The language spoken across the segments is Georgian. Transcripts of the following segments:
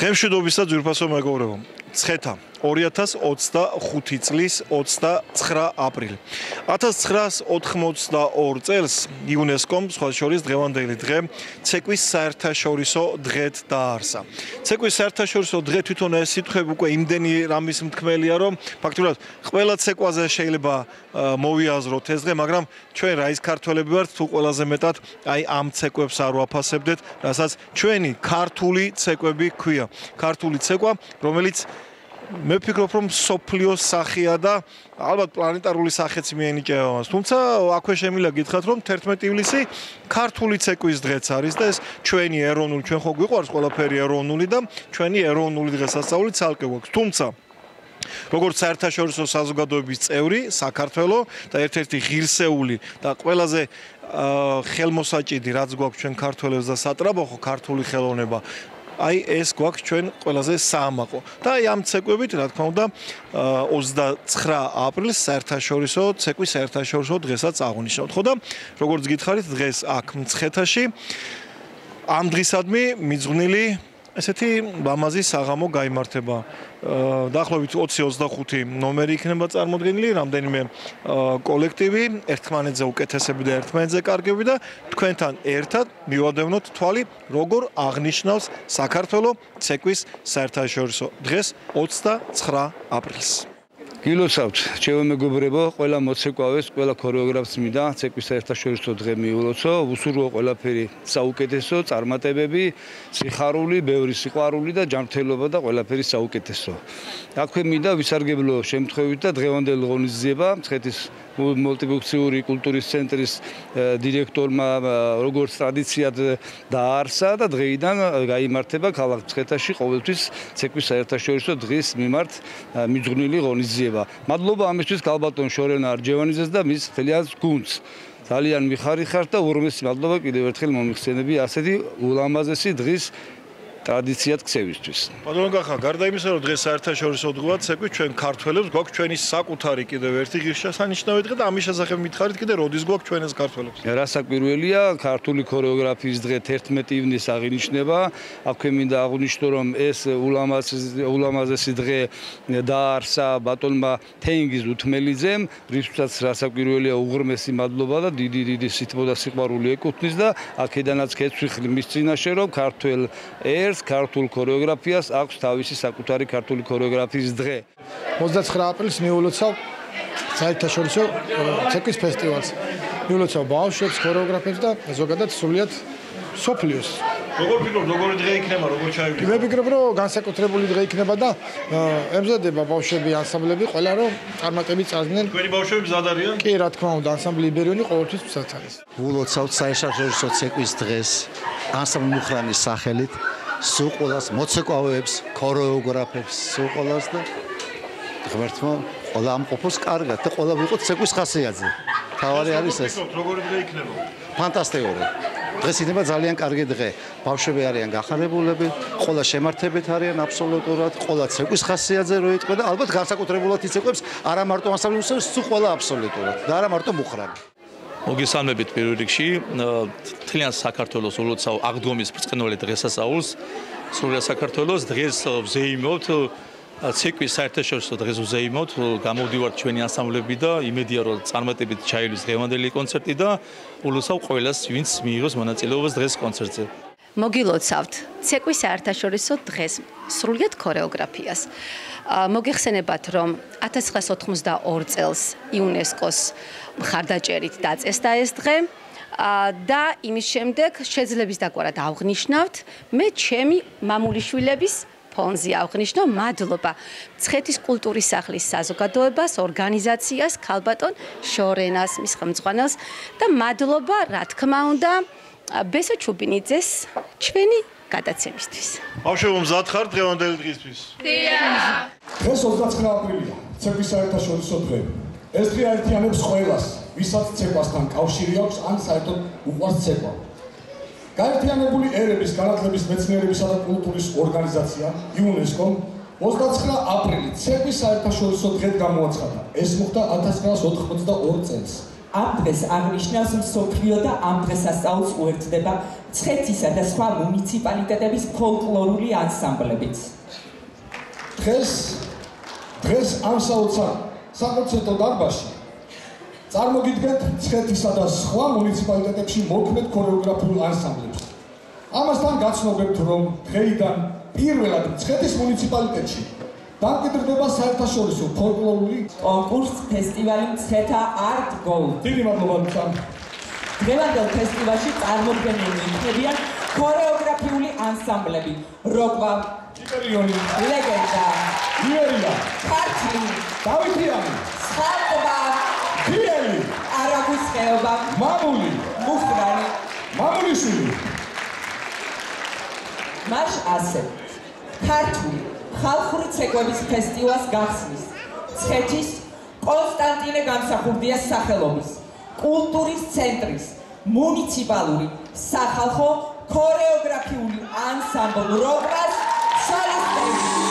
დღემშვიდობისა ძვირფასო მეგობრებო, ცხეთა 2025 წლის 29 აპრილი. 1982 წელს იუნესკომ სხვა შორის დღევანდელი დღე ცეკვის საერთაშორისო დღედ დაარსა. ცეკვის საერთაშორისო დღე თვითონ ეს სიტყვები უკვე იმდენი რამის მთქმელია, რომ ფაქტობრივად ყველა ცეკვაზე შეიძლება მოვიაზროთ ეს დღე, მაგრამ ჩვენ რა ის ქართველები ვართ, თუ ყველაზე მეტად აი ამ ცეკვებს არ ვაფასებდეთ, რასაც ჩვენი ქართული ცეკვები ქვია. ქართული ცეკვა, რომელიც მე ვფიქრობ, რომ სოფლიოს სახეა და ალბათ პლანეტარული სახეც მიენიჭება მას. თუმცა აქვე შემიძლია გითხრათ, რომ 11 ივლისი ქართული ცეკვის დღეც არის და ეს ჩვენი ეროვნული, ჩვენ ხო გვიყვარს ყველაფერი ეროვნული და ჩვენი ეროვნული დღესასწაული ცალკე გვაქვს. თუმცა როგორც საერთაშორისო საზოგადოების წევრი საქართველოს და ერთ-ერთი ღირსეული და ყველაზე ხელმოსაჭიდი რაც გვაქვს ჩვენ ქართველებს და სატრაბახო ქართული ხელოვნება აი ეს გვაქვს ჩვენ ყველაზე საამაყო. და აი ამ ცეკვებით, რა თქმა უნდა, 29 აპრილს საერთაშორისო ცეკვის საერთაშორისო დღესაც აღნიშნავთ. ხო და როგორც გითხარით, დღეს აქ მცხეთაში ამ დღისადმი მიძღვნილი ესეთი ლამაზი საღამო გაიმართება. დაახლოებით 20-25 ნომერი იქნება წარმოდგენილი, რამდენიმე კოლექტივი, ერთმანეთზე უკეთესები და ერთმანეთზე კარგები და თქვენთან ერთად მივადევნოთ თვალი, როგორ აღნიშნავს საქართველოს ცეკვის საერთაშორისო დღეს 29 აპრილს. გილოცავთ, ჩემო მეგობრებო, ყველა მოცეკვავეს, ყველა ქორეოგრაფს მინდა ცეკვის საერთაშორისო დღე მიულოცო, უსურვო ყველაფერი საუკეთესო, წარმატებები, სიხარული, ბევრი სიყვარული და ჯანმრთელობა და ყველაფერი საუკეთესო. აქვე მინდა ვისარგებლო შემთხვევით და დღევანდელი ღონისძიება მცხეთის მულტიფუნქციური კულტურის ცენტრის დირექტორმა როგორც ტრადიციად დაარსა და დღეიდან გაიმართება ქალაქ მცხეთაში ყოველთვის ცეკვის საერთაშორისო დღის მიმართ მიძღვნილი ღონისძიება. მადლობა ამისთვის ქალბატონ შორენა არჯევანიძეს და მის მთლიან გუნდს. ძალიან მიხარიხართ და ურმესი მადლობა კიდევ ერთხელ მომიხსენები ასეთი ულამაზესი დღის ტრადიციად ქცევისთვის. ბატონო გახა, გარდა იმისა, რომ დღეს საერთაშორისო დღეა ცეკვით, ჩვენ ქართველებს გვაქვს ჩვენი საკუთარი კიდევ ერთი ღირსშესანიშნავი დღე და ამის შესახებ მითხარით კიდე როდის გვაქვს ჩვენ ეს ქართველებს? რასაკვირველია, ქართული ქორეოგრაფიის დღე 11 ივნისს აღინიშნება. აქვე მინდა აღვნიშნო, რომ ეს ულამაზესი დღე დაარსა ბატონმა თენგიზ უთმელიძემ, რისთვისაც რასაკვირველია უღრმესი მადლობა და დიდი სითბო და სიყვარული ეკუთვნის და აქედანაც ქეცვიხლი მის წინაშე, რომ ქართველ ქართულ ქორეოგრაფიას აქვს თავისი საკუთარი ქართული ქორეოგრაფიის დღე. 29 აპრილს მიულოცავ საერთაშორისო ცეკვის ფესტივალს. მიულოცავ ბავშვებს, ქორეოგრაფებს და ზოგადად სრულიად სოფლიოს. როგორ ფიქრობ, როგორი დღე იქნება, როგორ ჩაივიდეს? მე ვფიქრობ, რომ განსაკუთრებული დღე იქნება და ემზადება ბავშვები, ანსამბლები, ყველა რომ წარმატებით წარდგნენ. თქვენი ბავშვები მზად არიან? კი, რა თქმა უნდა, ანსამბლი იბერიონი ყოველთვის მზად არის. ვულოცავთ საერთაშორისო ცეკვის დღეს ანსამბლ მუხრანის სახელით. სულ ყველას მოცეკვავებს, ქორეოგრაფებს, სულ ყველას და ღმერთმა ყველა ამყოფოს კარგად და ყველა ვიყოთ ცეკვის ხასიათზე. თავარი არის ეს. როგორი დღე იქნება? ფანტასტიკური. დღეს იქნება ძალიან კარგი დღე. ბავშვები არიან გახარებულები, ყველა შემართებით არიან აბსოლუტურად, ყველა ცეკვის ხასიათზე რო იტყვე და ალბათ განსაკუთრებულად იცეკვებს არა მარტო ანსამბლს, სულ ყველა აბსოლუტურად და არა მარტო მუხრანი. მოგესალმებით პირველ რიგში მთლიან საქართველოს ულოცავ აღდგომის ბრწყინვალე დღესასწაულს. სრულიად საქართველოს დღეს ვზეიმობთ ცეკვის საერთაშორისო დღეს ვზეიმობთ. გამოვდივართ ჩვენი ანსამბლები და იმედია რომ წარმატებით ჩაივლის დღევანდელი კონცერტი და ულოცავ ყველას, ვინც მიიღოს მონაწილეობას დღეს კონცერტზე. მოგილოცავთ ცეკვის საერთაშორისო დღეს სრულიად ქორეოგრაფიას. მოგეხსენებათ, რომ 1982 წელს იუნესკოს მხარდაჭერით დაწესდა ეს დღე და იმის შემდეგ შეძლების დაგვარად აღნიშნავთ მე ჩემი მამულიშვილების ფონზე აღნიშნო მადლობა მცხეთის კულტურის სახლის საზოგადოებას, ორგანიზაციას, ქალბატონ შორენას, მის ხელმძღვანელს და მადლობა, რა თქმა უნდა, ბესო ჩუბინიძეს ჩვენი გადაცემისთვის. ბავშვებო, მზად ხართ დღევანდელი დღისთვის? დიახ. დღეს 29 აპრილია, ცეკვის საერთაშორისო დღე. ეს დღე აერთიანებს ყველას, ვისაც ცეკვასთან კავშირი აქვს, ან საერთოდ უყვარს ცეკვა. გაერთიანებული ერების, განათლების, მეცნიერებისა და კულტურის ორგანიზაცია იუნესკომ 29 აპრილი ცეკვის საერთაშორისო დღედ გამოაცხადა. ეს მოხდა 1982 წელს. ამ დღეს აღნიშნავს მსოფლიო და ამ დღესასწაულს უერთდება მცხეთისა და სხვა მუნიციპალიტეტების ფოლკლორული ანსამბლებიც. დღეს ამ საკონცერტო დარბაზში წარმოგიდგენთ მცხეთისა და სხვა მუნიციპალიტეტებში მოქმედ ქორეოგრაფიულ ანსამბლებს. ამასთან გაცნობებთ, რომ დღეიდან პირველად მცხეთის მუნიციპალიტეტში დამკვიდრდება საერთაშორისო ფოლკლორული კონკურს ფესტივალი მცხეთა Art Gold. დიდი მადლობა თქვენ. დღევანდელ ფესტივალში წარმოდგენილნი იქნებიან ქორეოგრაფიული ანსამბლები: როკვა, ჰიპერიონი, ლეგენდა, იერია, ქართლი, დავითიანი, ხალხობა, ხიელი, არაგვის ხეობა, მამული, მუხრანი, მამულიშვილი. მას ასე ქართული ხალხური ცეკვების ფესტივალს გახსნის მცხეთის კონსტანტინე გამსახურდიას სახელობის კულტურის ცენტრის მუნიციპალური სახალხო ქორეოგრაფიული ანსამბლ როკას სოლისტები.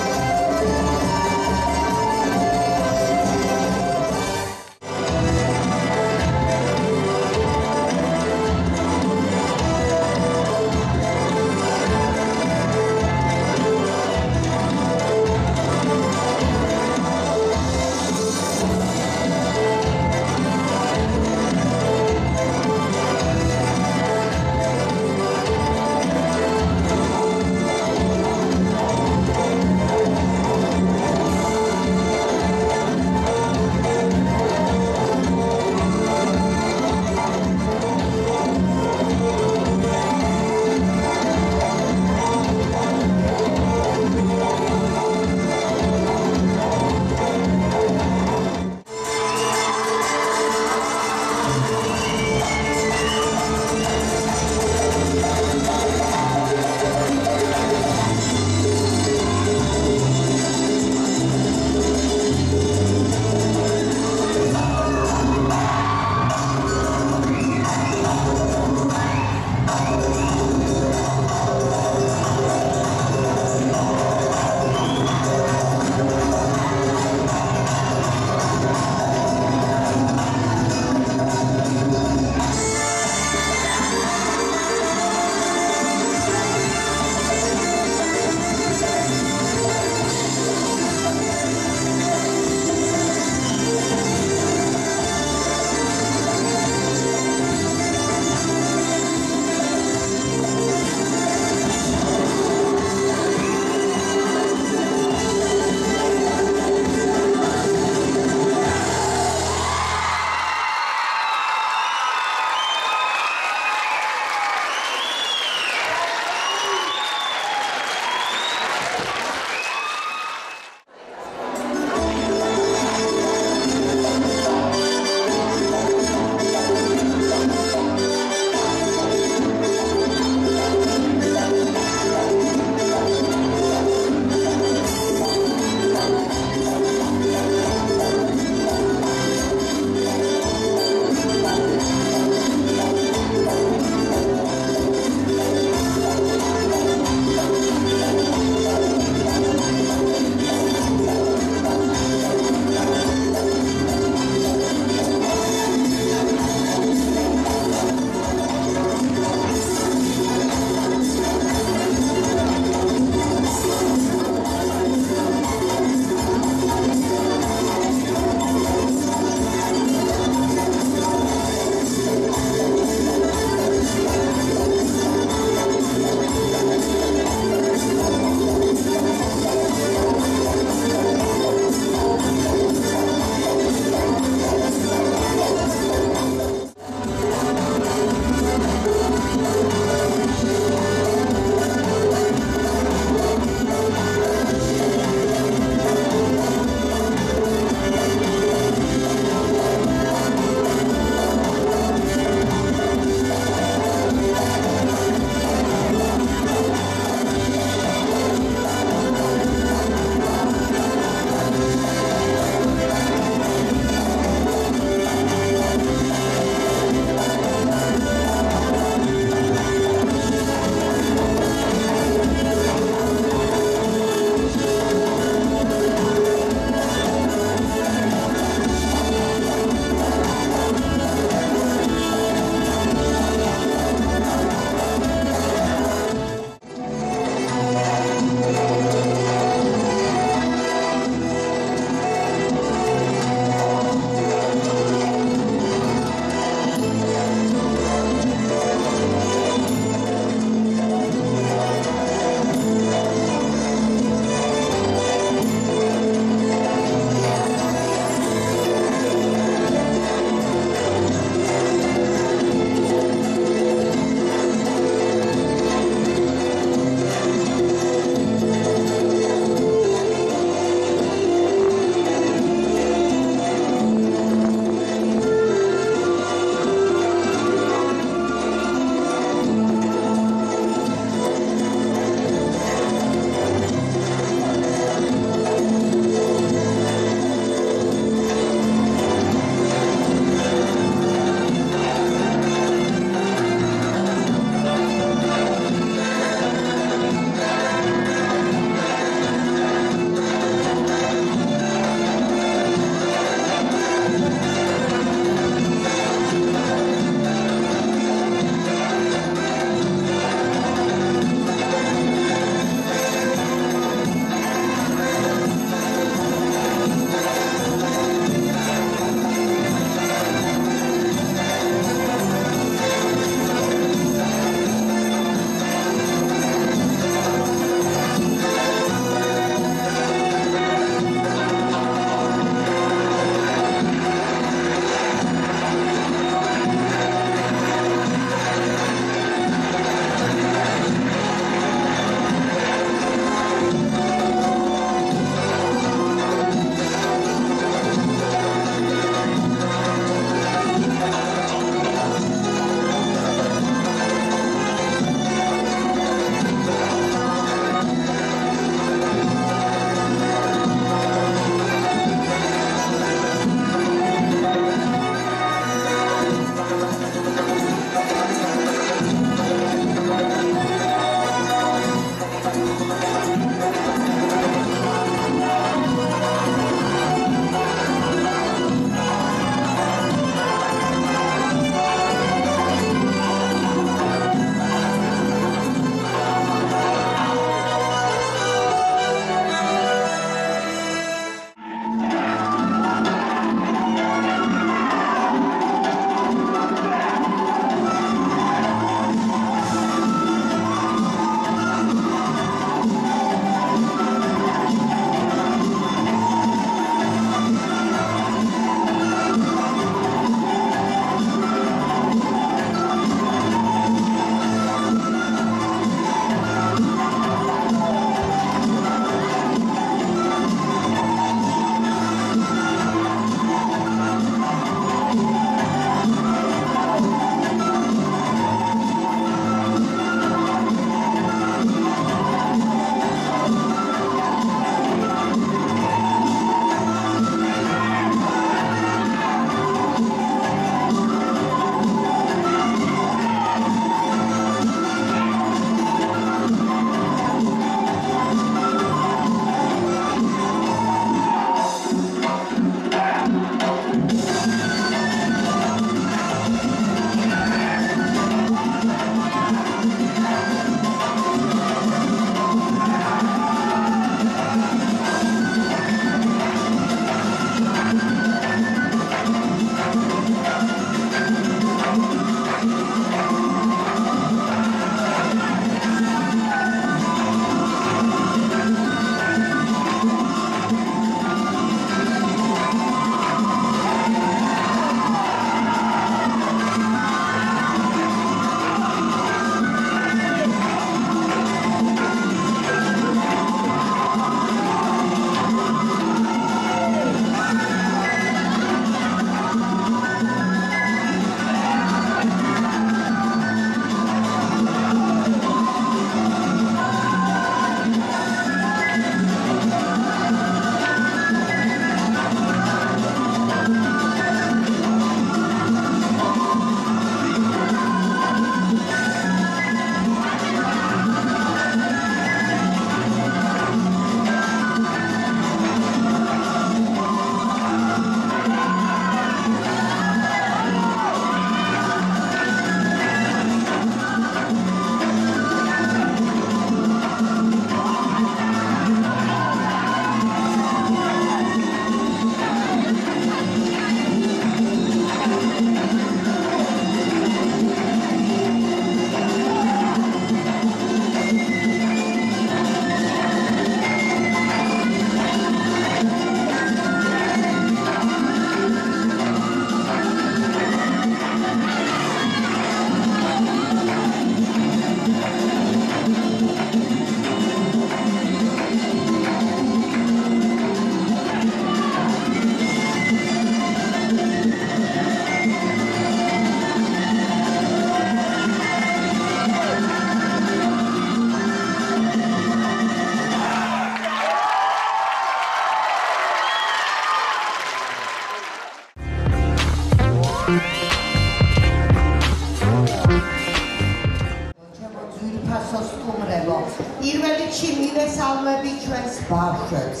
მოგესალმებით ჩვენს ბავშვებს.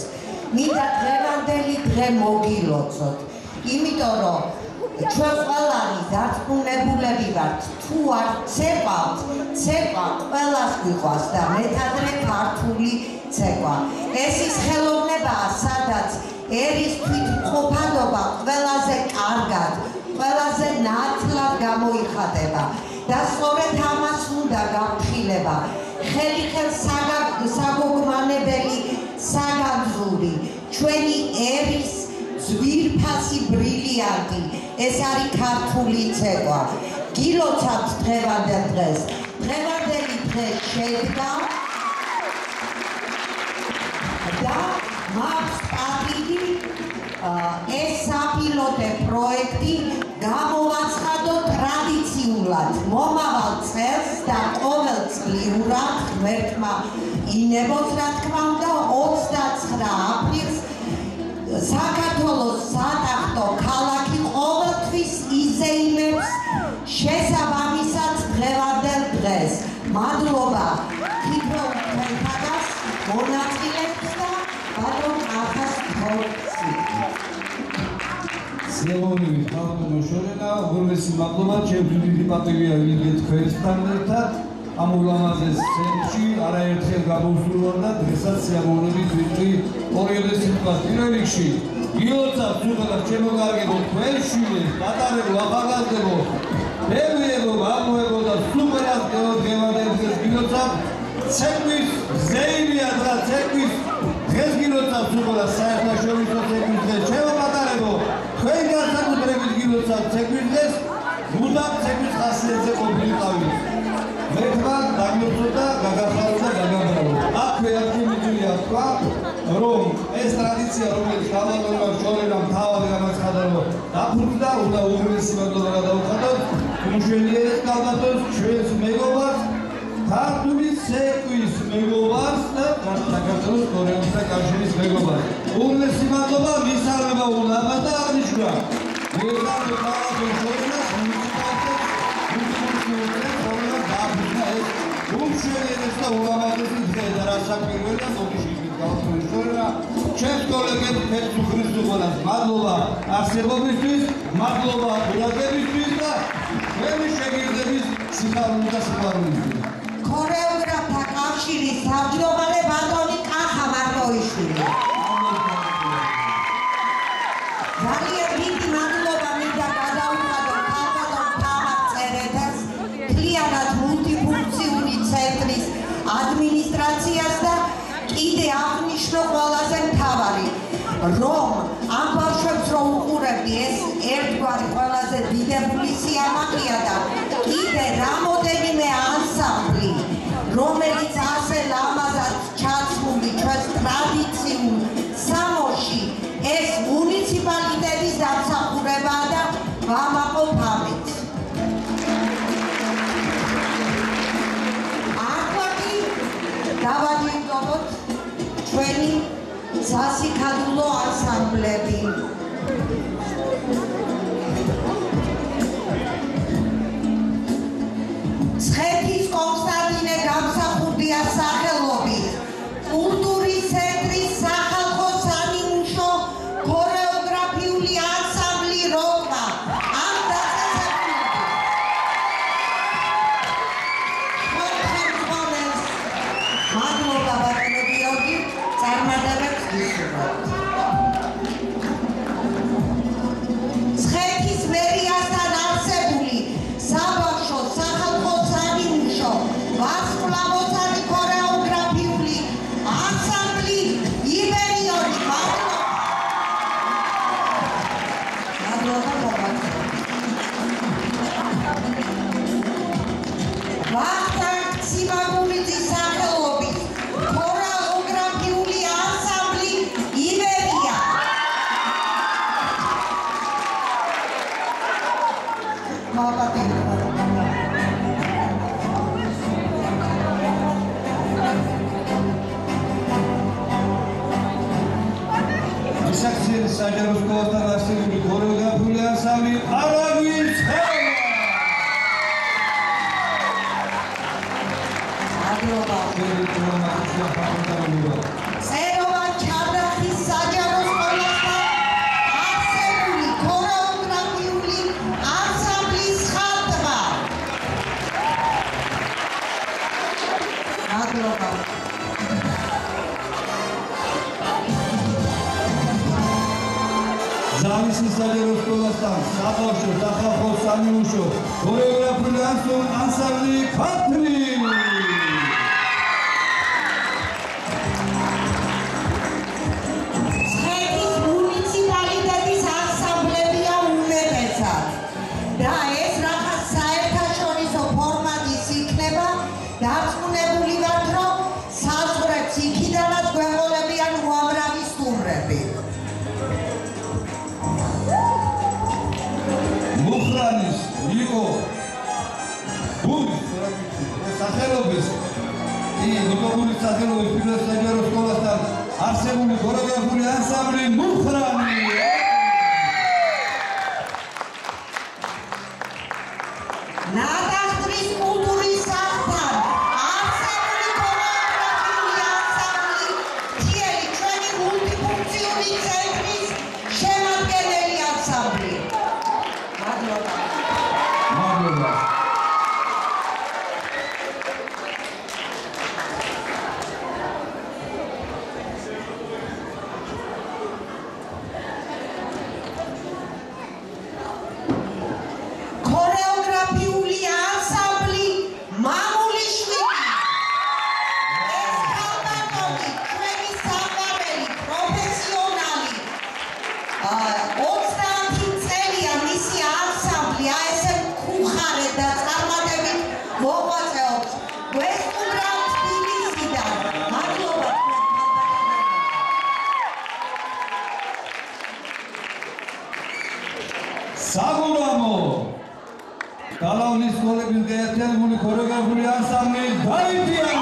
მინდა დღევანდელი დღე მოგილოცოთ. იმიტომ რომ ჩვენ ყველანი დარწმუნებულები ვართ, თუ არ ცეკვავთ, ცეკვა ყველას გვიყვარს და მეტადრე ქართული ცეკვა. ეს ის ხელოვნებაა, სადაც ერის თვითმყოფადობა ყველაზე კარგად, ყველაზე ნათლად გამოიხატება და სწორედ ამას უნდა გავთხილება. ხელს საგოგმანებელი საგანძური, ჩვენი ერის ძვირფასი ბრილიანტი, ეს არის ქართული ცეკვა. გილოცავთ დღევანდელ დღეს. დღევანდელი დღე შედგა და მაქვს პატივი ეს საპილოტე პროექტი გამოვაცხადო ტრადიციულად მომავალ წელს და ყოველწლიურად ღმერთმა ინებოს, რა თქმა უნდა, 29 აპრილს საქართველოს სატახტო ქალაქი ყოველთვის იზეიმებს შესაბამისად დღევანდელ დღეს. მადლობა თითოეულ თქვენთაგას მონაწილეებს და ბატონ ახას თორცი. სიამოვნებით ხალხო მოშორენა, უღრმესი მადლობა, ჩემთვის დიდი პატივია ვიდეო თქვენთან ერთად. ამ ულამაზეს ცენტრში არაერთხელ გამოვსულვარ და დღესაც სიამოვნებით ვიტყვი ორიოდე სიტყვას. პირველ რიგში გილოცავთ უღალათ ჩემო კარგებო თქვენ შვილებს, პატარებო, ახალგაზრდებო, ბევრიებო, მამოებო და სუპერად დღევანდელ დღეს გილოცავთ. ცეკვის ზეიმია და ცეკვის დღეს გილოცავთ უღალათ საერთაშორისო ცეკვის დღეს. ჩემო პატარებო, თქვენ განსაკუთრებით გილოცავთ ცეკვის დღეს, მუდამ ცეკვის ხასიათზე ყოფილიყავით. მეთქმა დაგმოწოდა, გაგახარო და გაგაბრალო. აქვე არქიმეჯია თქვა, რომ ეს ტრადიცია, რომელიც გამარჯვება შორენამ თავად გამაცხადა, რომ დაფუძნდა, უნდა უღრმესი მადლობა გადავხადოთ უშველიერეს კალბატონს, ჩვენს მეგობარს, ქართული ცეკვის მეგობარს და საქართველოს კორეოსთა კავშირის მეგობარს. უღრმესი მადლობა, მისაღება უნდა და აღნიშნა. მეგობარს ქალაქის შორენას უმშვენიერეს და ულამაზესი დღე და რასაკვირველია მოგიშიშვით გავხსოვთ შორენა ჩემს კოლეგებს ფერცუ ქრისტუხოლას მადლობა არსებობისთვის, მადლობა ყურადღებისთვის და ჩვენი შეგირდების სიხარული და სიყვარულისთვის. ქორეოგრაფთა კავშირის თავმჯდომარე ბატონი კახა მარტოიშვილი. ძალიან დიდი მადლობა მინდა გადავუხადო ქალბატონ თამარ წერეთას, მთლიანად მულტიფუნქციური ცენტრის ადმინისტრაციას და კიდე აღნიშნო ყველაზე მთავარი, რომ ამ ბავშვებს რომ უყურებდი, ეს ერთგვარი ყველაზე დიდებული სიამაყეა და კიდე რამოდენიმე ანსამბლი, რომელიც ასე ლამაზად ჩაცმული ჩვენს ტრადიციულ სამოში, ეს მუნიციპალიტეტის დამსახურებაა და ვამაყობ ამით. დავადიოდოთ ჩვენი სასიქადულო ანსამბლები. ცხეთის კონსტანტინე გამსახურდიას სახელობით კულტურის ცენტრის სახალხო სამიმუშო ქორეოგრაფიული ანსამბლი როკა ამ დაწესებულებას მადლობა ბატონო გიორგი, წარმატებებს ვისურვებთ. ცხეთის მერიასთან არსებული საბავშვო სახალხო სამიმუშო ვარსკვლავოსანი ქორეოგრაფიული ანსამბლი იბერიონი. მადლობა ბატონო. ვახტანგ ციმაგურიძის სახელობით ქორეოგრაფიული ანსამბლი იბერია. ისაქციის საჯარო სკოლასთან არსებული ქორეოგრაფიული ანსამბლი არაგვის ხეობა. მადლობა. Thank you. ზავის საჯარო სკოლასთან საბავშვო სახალხო სამიუშო ქორეოგრაფიული ანსამბლი ქართლი ნიკოპოლის სახელობის პირველ საჯარო სკოლასთან არსებული ქორეოგრაფიული ანსამბლი მუხრანი ნადახტრის კულტურის სახლთან არსებული ქორეოგრაფიული ანსამბლი მთიელი ჩვენი მულტიფუნქციური ცენტრის შემადგენელი ანსამბლი. მადლობა. მადლობა. საგურამო გალავნის სკოლების გაერთიანებული ქორეოგრაფიული ანსამბლი დავითიანი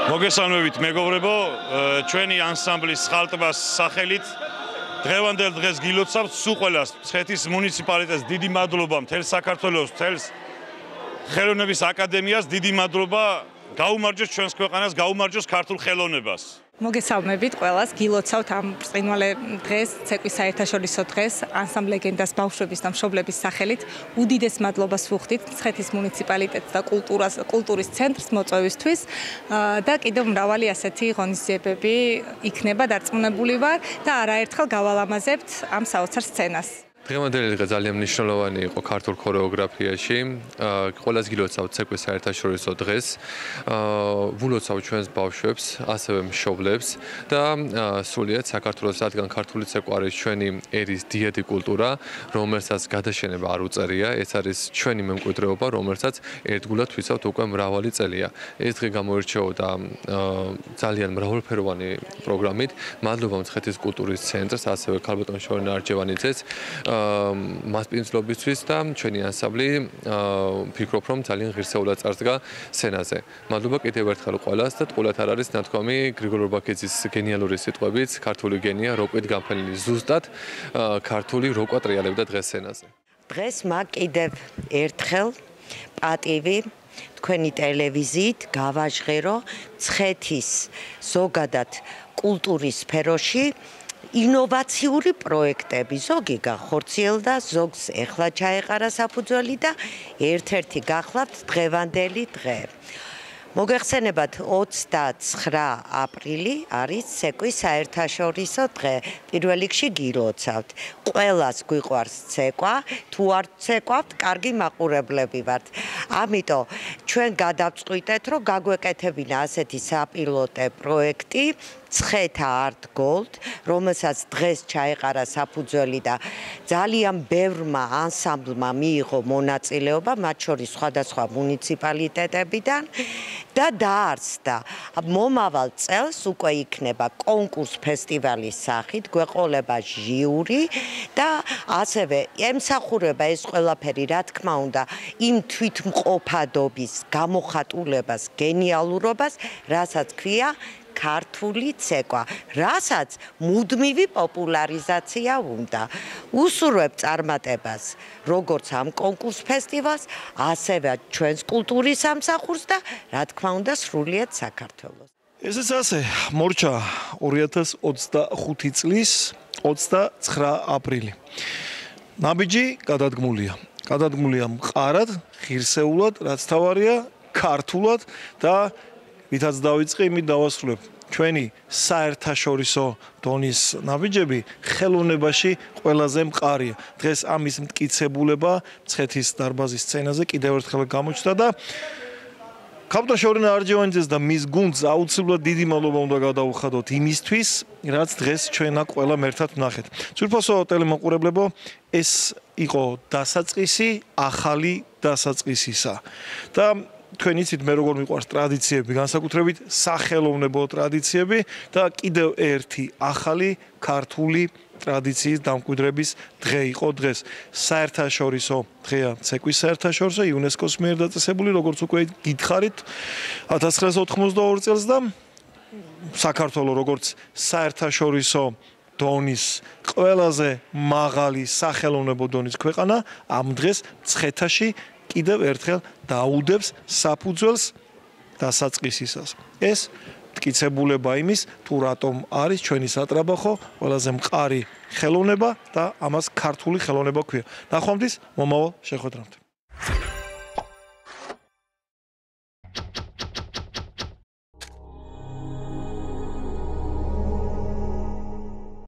მოგესალმებით მეგობრებო, ჩვენი ანსამბლის ხალტბას სახელით დღევანდელ დღეს გილოცავთ სულ ყველას მცხეთის მუნიციპალიტეტს დიდი მადლობა, მთელ საქართველოს, მთელ ხელოვნების აკადემიას დიდი მადლობა, გაუმარჯოს ჩვენს ქვეყანას, გაუმარჯოს ქართულ ხელოვნებას. მოგესალმებით ყველას, გილოცავთ ამ ბრწყინვალე დღეს, ცეკვის საერთაშორისო დღეს, ანსამბლ ლეგენდას ბავშვების და მშობლების სახელით უდიდეს მადლობას ვუხდით მცხეთის მუნიციპალიტეტს და კულტურის ცენტრს მოწვევისთვის და კიდევ მრავალი ასეთი ღონისძიებები იქნება დარწმუნებული ვარ და არაერთხელ გავალამაზებთ ამ საოცარ სცენას. დღევანდელი დღე ძალიან მნიშვნელოვანი იყო ქართულ ქორეოგრაფიაში. ყველას გილოცავთ ცეკვის საერთაშორისო დღეს. ვილოცავთ ჩვენს ბავშვებს, ასევე მშობლებს და სრულიად საქართველოს, რადგან ქართული ცეკვა არის ჩვენი ერის დიადი კულტურა, რომელსაც გადაშენება არ უწერია. ეს არის ჩვენი მემკვიდრეობა, რომელსაც ერთგულად ვიცავთ უკვე მრავალი წელია. ეს დღე გამოირჩეოდა ძალიან მრავალფეროვანი პროგრამით. მადლობა მცხეთის კულტურის ცენტრს, ასევე ქალბატონ შორენა არჯევანიძეს. მასპინძლობისთვის და ჩვენი ანსამბლი ვფიქრობ რომ ძალიან ღირსეულად წარსდგა სცენაზე. მადლობა კიდევ ერთხელ ყველას და ტყუილად არ არის ნათქვამი გრიგორ ორბაქიძის გენიალური სიტყვებით, ქართული გენია როკვით განფენილი ზუსტად ქართული როკვა ტრიალებდა დღეს სცენაზე. დღეს მაგ კიდევ ერთხელ პატივი თქვენი ტელევიზიით გავაჟღერო მცხეთის ზოგადად კულტურის სფეროში ინოვაციური პროექტები, ზოგი გახორციელდა, ზოგს ეხლა ჩაეყარა საფუძველი და ერთ-ერთი გახლავთ დღევანდელი დღე. მოგეხსენებათ 29 აპრილი არის ცეკვის საერთაშორისო დღე. პირველ რიგში გილოცავთ. ყველას გვიყვარს ცეკვა, თუ არ ცეკვავთ, კარგი მაყურებლები ვართ. ამიტომ ჩვენ გადავწყვიტეთ, რომ გაგვეკეთებინა ასეთი საპილოტე პროექტი ცხეთა Art Gold, რომელსაც დღეს ჩაეყარა საფუძველი და ძალიან ბევრმა ანსამბლმა მიიღო მონაწილეობა, მათ შორის სხვადასხვა მუნიციპალიტეტებიდან და დაარსდა. მომავალ წელს უკვე იქნება კონკურს ფესტივალის სახით, გვეყოლება ჟიური და ასევე ემსახურება ეს ყველაფერი, რა თქმა უნდა, იმ თვითმყოფადობის გამოხატულებას, გენიალურობას, რასაც ქვია ქართული ცეკვა, რასაც მუდმივი პოპულარიზაცია უნდა. უსურვებ წარმატებას როგორც ამ კონკურს ფესტივალს, ასევე ჩვენს კულტურის სამსახურს და რა თქმა უნდა სრულიად საქართველოს. ესეც ასე, მორჩა 2025 წლის 29 აპრილი. ნაბიჯი გადადგმულია. გადადგმულია მყარად, ღირსეულად, რაც თავარია, ქართულად და ვითაც დავიწყე, იმით დავასრულებ. ჩვენი საერთაშორისო დონის ნაბიჯები ხელოვნებაში ყველაზე მყარია. დღეს ამის მტკიცებულება მცხეთის დარბაზის სცენაზე კიდევ ერთხელ გამოჩნდა და ქაბუტაშორინა არჯევანიძეს და მის გუნდს აუცილებლად დიდი მადლობა უნდა გადაუხადოთ იმისთვის, რაც დღეს ჩვენ აქ ყველამ ერთად ვნახეთ. ძვირფასო ტელემოყურებლებო, ეს იყო დასაწყისი ახალი დასაწყისისა. და თქვენ იცით მე როგორ მიყვარს ტრადიციები, განსაკუთრებით სახელოვნებო ტრადიციები და კიდევ ერთი ახალი ქართული ტრადიციის დამკვიდრების დღე იყო დღეს. საერთაშორისო დღეა ცეკვის საერთაშორისო იუნესკოს მიერ დაწესებული, როგორც უკვე გითხარით 1992 წელს და საქართველოს როგორც საერთაშორისო დონის ყველაზე მაღალი სახელოვნებო დონის ქვეყანა ამ დღეს მცხეთაში კიდევ ერთხელ დაუდებს საფუძველს დასაწყისისას. ეს მტკიცებულება იმის, თუ რატომ არის ჩვენი სატრაბახო ყველაზე მყარი ხელოვნება და ამას ქართული ხელოვნება ქვია. ნახვამდის მომავალ შეხვედრამდე.